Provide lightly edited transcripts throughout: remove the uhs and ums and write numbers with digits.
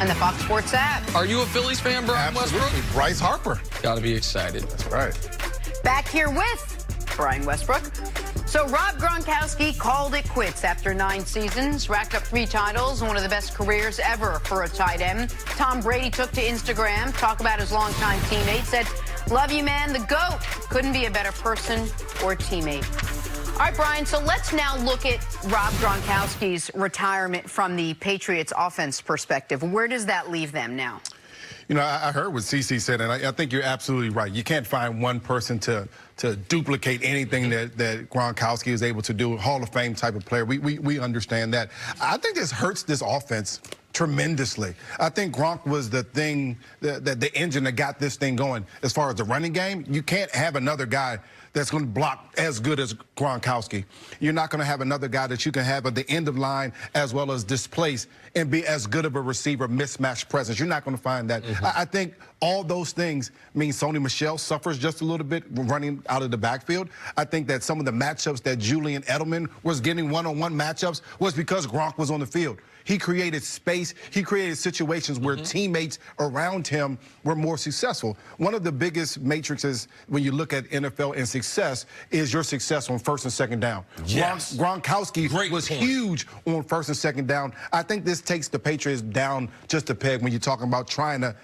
and the Fox Sports app. Are you a Phillies fan, Brian Westbrook? Bryce Harper. Got to be excited. That's right. Back here with Brian Westbrook. So Rob Gronkowski called it quits after 9 seasons, racked up 3 titles, one of the best careers ever for a tight end. Tom Brady took to Instagram, talk about his longtime teammate, said, "Love you, man, the GOAT. Couldn't be a better person or teammate." All right, Brian, so let's now look at Rob Gronkowski's retirement from the Patriots offense perspective. Where does that leave them now? You know, I heard what CeCe said, and I think you're absolutely right. You can't find one person to duplicate anything that Gronkowski is able to do. Hall of Fame type of player. We understand that. I think this hurts this offense tremendously. I think Gronk was the thing, the engine that got this thing going. As far as the running game, you can't have another guy that's going to block as good as Gronkowski. You're not going to have another guy that you can have at the end of line as well as displace and be as good of a receiver, mismatched presence. You're not going to find that. I think all those things mean Sony Michel suffers just a little bit running out of the backfield. I think that some of the matchups that Julian Edelman was getting one-on-one matchups was because Gronk was on the field. He created space. He created situations where teammates around him were more successful. One of the biggest matrices when you look at NFL and success is your success on first and second down. Yes. Gronkowski was huge on first and second down. I think this takes the Patriots down just a peg when you're talking about trying to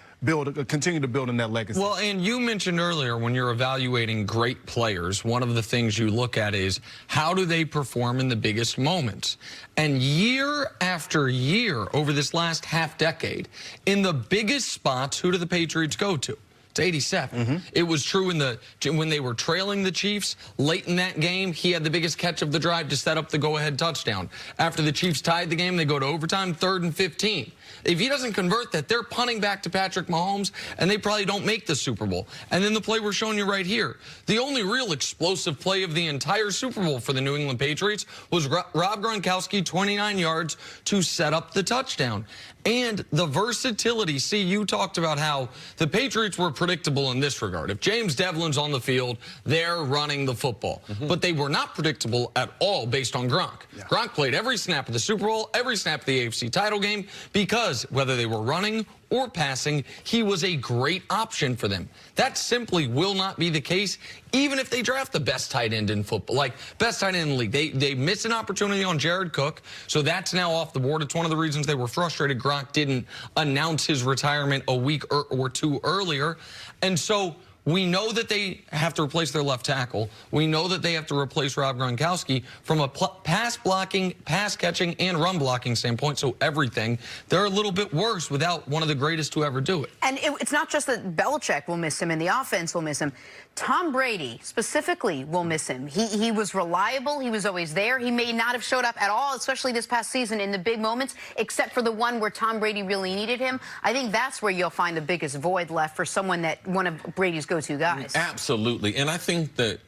continue to build in that legacy. Well, and you mentioned earlier when you're evaluating great players, one of the things you look at is how do they perform in the biggest moments? And year after year over this last half decade, in the biggest spots, who do the Patriots go to? It's 87. It was true when they were trailing the Chiefs late in that game. He had the biggest catch of the drive to set up the go-ahead touchdown. After the Chiefs tied the game, they go to overtime, 3rd and 15. If he doesn't convert that, they're punting back to Patrick Mahomes, and they probably don't make the Super Bowl. And then the play we're showing you right here. The only real explosive play of the entire Super Bowl for the New England Patriots was Rob Gronkowski, 29 yards to set up the touchdown. And the versatility. See, you talked about how the Patriots were predictable in this regard. If James Devlin's on the field, they're running the football. But they were not predictable at all based on Gronk. Gronk played every snap of the Super Bowl, every snap of the AFC title game, because whether they were running or passing, he was a great option for them. That simply will not be the case, even if they draft the best tight end in football, like best tight end in the league. They missed an opportunity on Jared Cook, so that's now off the board. It's one of the reasons they were frustrated Gronk didn't announce his retirement a week or 2 earlier. And so we know that they have to replace their left tackle. We know that they have to replace Rob Gronkowski from a pass blocking, pass catching, and run blocking standpoint. So everything, they're a little bit worse without one of the greatest to ever do it. And it's not just that Belichick will miss him and the offense will miss him. Tom Brady specifically will miss him. He was reliable. He was always there. He may not have showed up at all, especially this past season in the big moments, except for the one where Tom Brady really needed him. I think that's where you'll find the biggest void left for someone that one of Brady's go-to guys. Absolutely. And I think that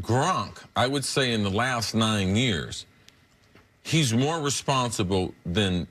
Gronk, I would say in the last 9 years, he's more responsible than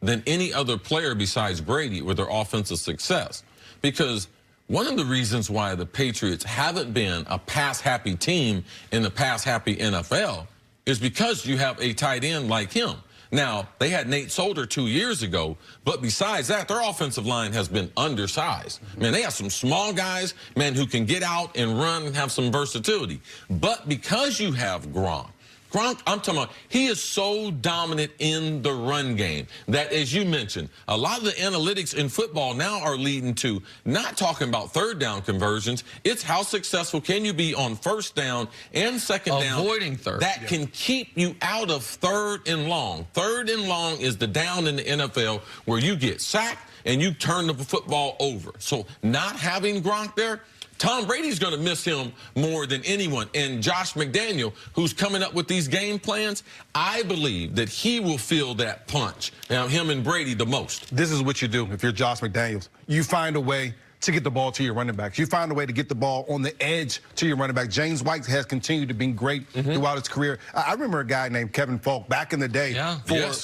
any other player besides Brady with their offensive success. Because one of the reasons why the Patriots haven't been a pass-happy team in the pass-happy NFL is because you have a tight end like him. Now, they had Nate Solder 2 years ago, but besides that, their offensive line has been undersized. Man, they have some small guys, man, who can get out and run and have some versatility. But because you have Gronk, I'm talking about, he is so dominant in the run game that, as you mentioned, a lot of the analytics in football now are leading to not talking about 3rd down conversions. It's how successful can you be on 1st down and 2nd down. Avoiding third. That can keep you out of 3rd and long. 3rd and long is the down in the NFL where you get sacked and you turn the football over. So not having Gronk there, Tom Brady's going to miss him more than anyone. And Josh McDaniel, who's coming up with these game plans, I believe that he will feel that punch. Now, him and Brady the most. This is what you do if you're Josh McDaniels. You find a way to get the ball to your running backs. You find a way to get the ball on the edge to your running back. James White has continued to be great throughout his career. I remember a guy named Kevin Falk back in the day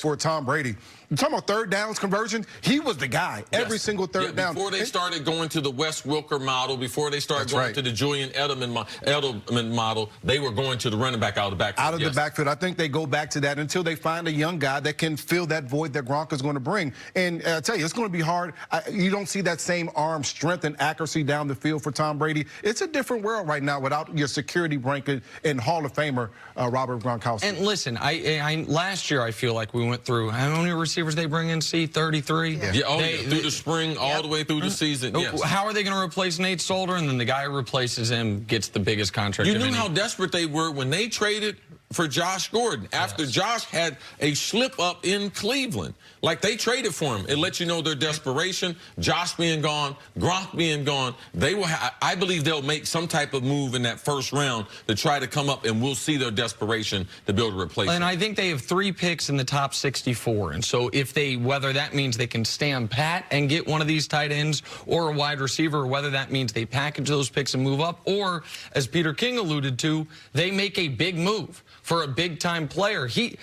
for Tom Brady. You're talking about third downs conversion. He was the guy every single third down. Before they started going to the Wes Welker model, before they started going to the Julian Edelman model, they were going to the running back out of the backfield. Out of the backfield. I think they go back to that until they find a young guy that can fill that void that Gronk is going to bring. And I tell you, it's going to be hard. You don't see that same arm strength and accuracy down the field for Tom Brady. It's a different world right now without your security blanket and Hall of Famer Robert Gronkowski. And listen, last year I feel like we went through how many receivers they bring in, 33? Through the spring, all the way through the season. Yes. How are they going to replace Nate Solder? And then the guy who replaces him gets the biggest contract. You knew how desperate they were when they traded for Josh Gordon after Josh had a slip up in Cleveland. Like, they traded for him. It lets you know their desperation. Josh being gone, Gronk being gone, they will. I believe they'll make some type of move in that first round to try to come up, and we'll see their desperation to be able to replace him. And I think they have 3 picks in the top 64. And so whether that means they can stand pat and get one of these tight ends or a wide receiver, or whether that means they package those picks and move up, or, as Peter King alluded to, they make a big move for a big-time player. He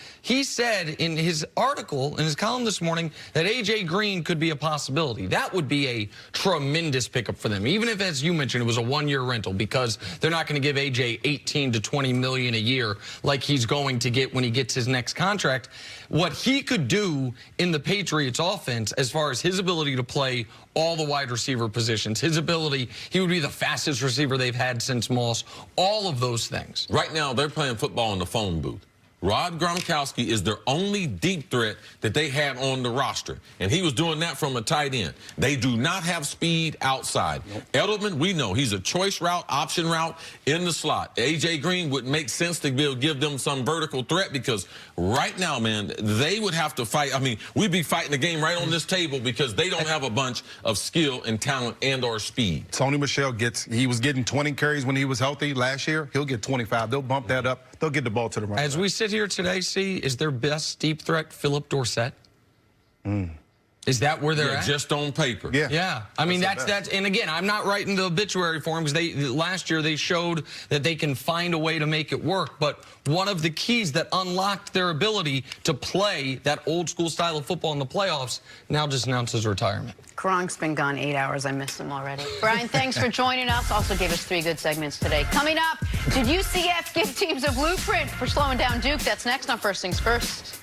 said in his article, in his column this morning, that A.J. Green could be a possibility. That would be a tremendous pickup for them, even if, as you mentioned, it was a 1-year rental, because they're not going to give A.J. $18 to $20 million a year like he's going to get when he gets his next contract. What he could do in the Patriots offense, as far as his ability to play all the wide receiver positions, his ability, he would be the fastest receiver they've had since Moss, all of those things. Right now, they're playing football in the phone booth. Rob Gronkowski is their only deep threat that they had on the roster, and he was doing that from a tight end. They do not have speed outside. Edelman, we know he's a choice route, option route in the slot. A.J. Green would make sense to be able to give them some vertical threat, because right now, man, they would have to fight. I mean, we'd be fighting the game right on this table because they don't have a bunch of skill and talent and or speed. Tony Michel he was getting 20 carries when he was healthy last year. He'll get 25. They'll bump that up. They'll get the ball to the right. As we sit here today, is their best deep threat Philip Dorsett? Is that where they're at? Just on paper. Yeah. I mean, that's and again, I'm not writing the obituary for him, because last year they showed that they can find a way to make it work. But one of the keys that unlocked their ability to play that old school style of football in the playoffs now just announced his retirement. Gronk's been gone 8 hours. I missed him already. Brian, thanks for joining us. Also gave us 3 good segments today. Coming up, did UCF give teams a blueprint for slowing down Duke? That's next on First Things First.